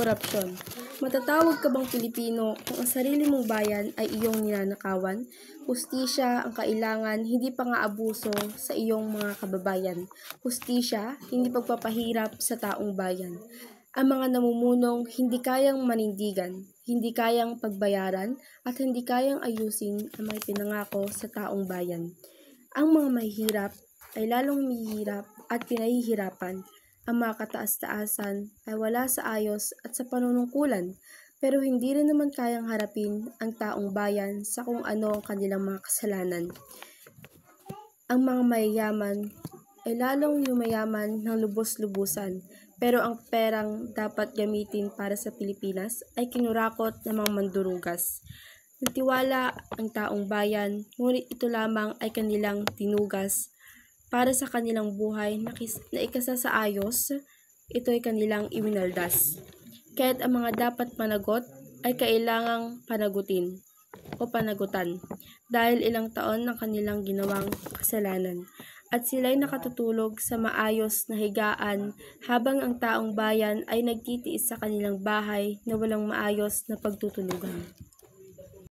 Korupsyon. Matatawag ka bang Pilipino kung ang sarili mong bayan ay iyong ninanakawan? Hustisya ang kailangan, hindi pang-aabuso sa iyong mga kababayan. Hustisya, hindi pagpapahirap sa taong bayan. Ang mga namumunong hindi kayang manindigan, hindi kayang pagbayaran, at hindi kayang ayusin ang mga pinangako sa taong bayan. Ang mga mahihirap ay lalong humihirap at pinahihirapan. Ang mga kataas-taasan ay wala sa ayos at sa panunungkulan, pero hindi rin naman kayang harapin ang taong bayan sa kung ano ang kanilang mga kasalanan. Ang mga mayayaman ay lalong yumayaman ng lubos-lubusan, pero ang perang dapat gamitin para sa Pilipinas ay kinurakot ng mga mandurugas. Nagtiwala ang taong bayan, ngunit ito lamang ay kanilang tinugas. Para sa kanilang buhay na ikasa sa ayos, ito ay kanilang iwinaldas. Kaya't ang mga dapat managot ay kailangang panagutan dahil ilang taon ng kanilang ginawang kasalanan. At sila'y nakatutulog sa maayos na higaan habang ang taong bayan ay nagtitiis sa kanilang bahay na walang maayos na pagtutulugan.